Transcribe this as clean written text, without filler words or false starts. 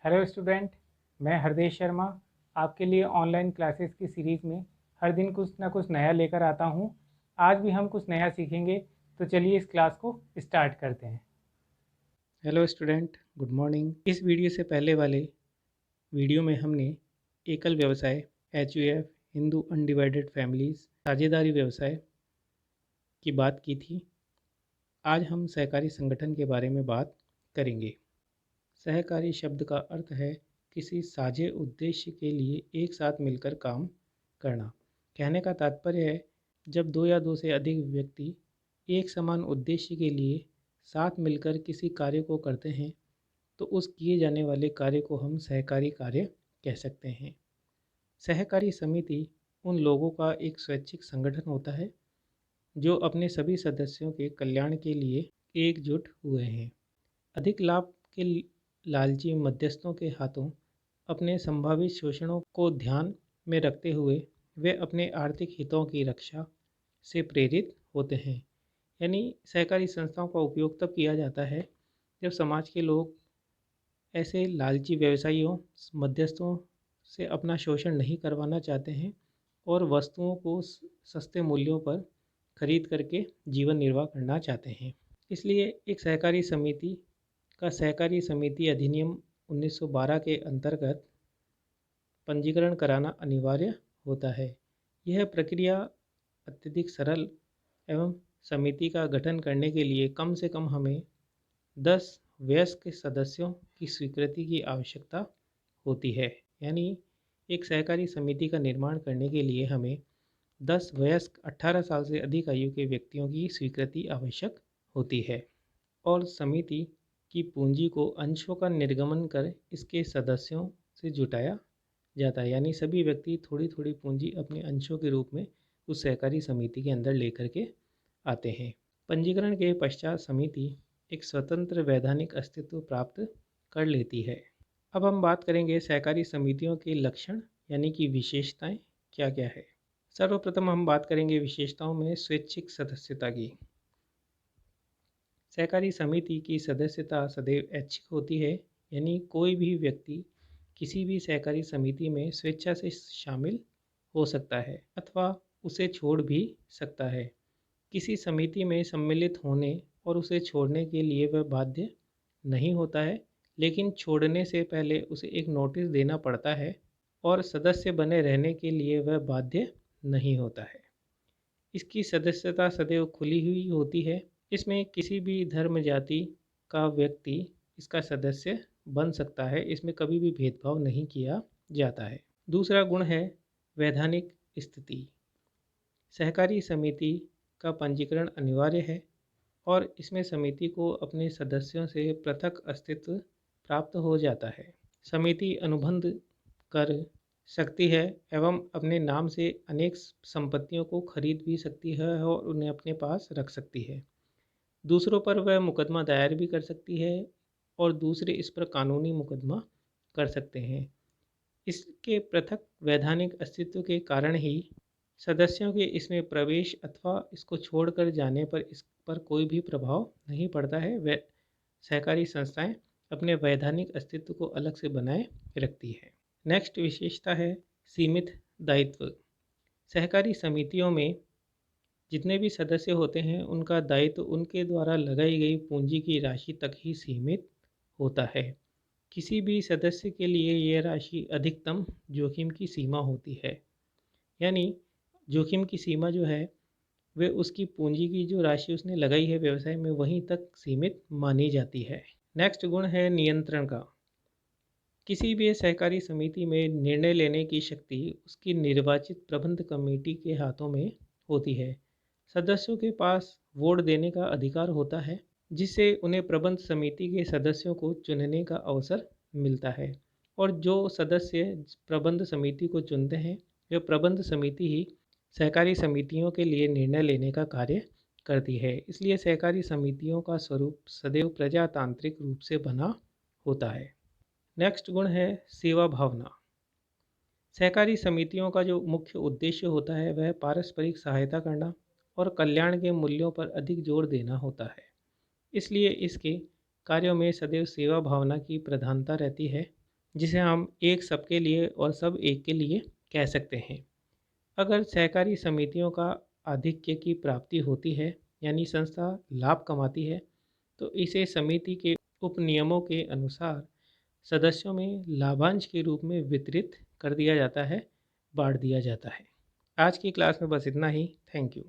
Hello student, मैं हरदेश शर्मा आपके लिए ऑनलाइन क्लासेस की सीरीज़ में हर दिन कुछ ना कुछ नया लेकर आता हूँ। आज भी हम कुछ नया सीखेंगे, तो चलिए इस क्लास को स्टार्ट करते हैं। Hello student, good morning. इस वीडियो से पहले वाले वीडियो में हमने एकल व्यवसाय HUF हिंदू अनडिवाइडेड फैमिलीज साझेदारी व्यवसाय की बात की थी। आज हम सहकारी संगठन के बारे में बात करेंगे। सहकारी शब्द का अर्थ है किसी साझे उद्देश्य के लिए एक साथ मिलकर काम करना। कहने का तात्पर्य है जब दो या दो से अधिक व्यक्ति एक समान उद्देश्य के लिए साथ मिलकर किसी कार्य को करते हैं तो उस किए जाने वाले कार्य को हम सहकारी कार्य कह सकते हैं। सहकारी समिति उन लोगों का एक स्वैच्छिक संगठन होता है जो अपने सभी सदस्यों के कल्याण के लिए एकजुट हुए हैं। अधिक लाभ के लालची मध्यस्थों के हाथों अपने संभावित शोषणों को ध्यान में रखते हुए वे अपने आर्थिक हितों की रक्षा से प्रेरित होते हैं। यानी सहकारी संस्थाओं का उपयोग तब किया जाता है जब समाज के लोग ऐसे लालची व्यवसायियों मध्यस्थों से अपना शोषण नहीं करवाना चाहते हैं और वस्तुओं को सस्ते मूल्यों पर खरीद करके जीवन निर्वाह करना चाहते हैं। इसलिए एक सहकारी समिति का सहकारी समिति अधिनियम 1912 के अंतर्गत पंजीकरण कराना अनिवार्य होता है। यह प्रक्रिया अत्यधिक सरल एवं समिति का गठन करने के लिए कम से कम हमें 10 वयस्क सदस्यों की स्वीकृति की आवश्यकता होती है। यानी एक सहकारी समिति का निर्माण करने के लिए हमें 10 वयस्क 18 साल से अधिक आयु के व्यक्तियों की स्वीकृति आवश्यक होती है और समिति की पूंजी को अंशों का निर्गमन कर इसके सदस्यों से जुटाया जाता है। यानी सभी व्यक्ति थोड़ी थोड़ी पूंजी अपने अंशों के रूप में उस सहकारी समिति के अंदर लेकर के आते हैं। पंजीकरण के पश्चात समिति एक स्वतंत्र वैधानिक अस्तित्व प्राप्त कर लेती है। अब हम बात करेंगे सहकारी समितियों के लक्षण यानी कि विशेषताएं क्या क्या है। सर्वप्रथम हम बात करेंगे विशेषताओं में स्वैच्छिक सदस्यता की। सहकारी समिति की सदस्यता सदैव ऐच्छिक होती है, यानी कोई भी व्यक्ति किसी भी सहकारी समिति में स्वेच्छा से शामिल हो सकता है अथवा उसे छोड़ भी सकता है। किसी समिति में सम्मिलित होने और उसे छोड़ने के लिए वह बाध्य नहीं होता है, लेकिन छोड़ने से पहले उसे एक नोटिस देना पड़ता है और सदस्य बने रहने के लिए वह बाध्य नहीं होता है। इसकी सदस्यता सदैव खुली हुई होती है। इसमें किसी भी धर्म जाति का व्यक्ति इसका सदस्य बन सकता है। इसमें कभी भी भेदभाव नहीं किया जाता है। दूसरा गुण है वैधानिक स्थिति। सहकारी समिति का पंजीकरण अनिवार्य है और इसमें समिति को अपने सदस्यों से पृथक अस्तित्व प्राप्त हो जाता है। समिति अनुबंध कर सकती है एवं अपने नाम से अनेक संपत्तियों को खरीद भी सकती है और उन्हें अपने पास रख सकती है। दूसरों पर वह मुकदमा दायर भी कर सकती है और दूसरे इस पर कानूनी मुकदमा कर सकते हैं। इसके पृथक वैधानिक अस्तित्व के कारण ही सदस्यों के इसमें प्रवेश अथवा इसको छोड़कर जाने पर इस पर कोई भी प्रभाव नहीं पड़ता है। वह सहकारी संस्थाएं अपने वैधानिक अस्तित्व को अलग से बनाए रखती है। नेक्स्ट विशेषता है सीमित दायित्व। सहकारी समितियों में जितने भी सदस्य होते हैं उनका दायित्व उनके द्वारा लगाई गई पूंजी की राशि तक ही सीमित होता है। किसी भी सदस्य के लिए यह राशि अधिकतम जोखिम की सीमा होती है। यानी जोखिम की सीमा जो है वे उसकी पूंजी की जो राशि उसने लगाई है व्यवसाय में वहीं तक सीमित मानी जाती है। नेक्स्ट गुण है नियंत्रण का। किसी भी सहकारी समिति में निर्णय लेने की शक्ति उसकी निर्वाचित प्रबंध कमेटी के हाथों में होती है। सदस्यों के पास वोट देने का अधिकार होता है जिससे उन्हें प्रबंध समिति के सदस्यों को चुनने का अवसर मिलता है और जो सदस्य प्रबंध समिति को चुनते हैं वह प्रबंध समिति ही सहकारी समितियों के लिए निर्णय लेने का कार्य करती है। इसलिए सहकारी समितियों का स्वरूप सदैव प्रजातांत्रिक रूप से बना होता है। नेक्स्ट गुण है सेवा भावना। सहकारी समितियों का जो मुख्य उद्देश्य होता है वह पारस्परिक सहायता करना और कल्याण के मूल्यों पर अधिक जोर देना होता है। इसलिए इसके कार्यों में सदैव सेवा भावना की प्रधानता रहती है जिसे हम एक सबके लिए और सब एक के लिए कह सकते हैं। अगर सहकारी समितियों का आधिक्य की प्राप्ति होती है, यानी संस्था लाभ कमाती है, तो इसे समिति के उपनियमों के अनुसार सदस्यों में लाभांश के रूप में वितरित कर दिया जाता है, बांट दिया जाता है। आज की क्लास में बस इतना ही। Thank you.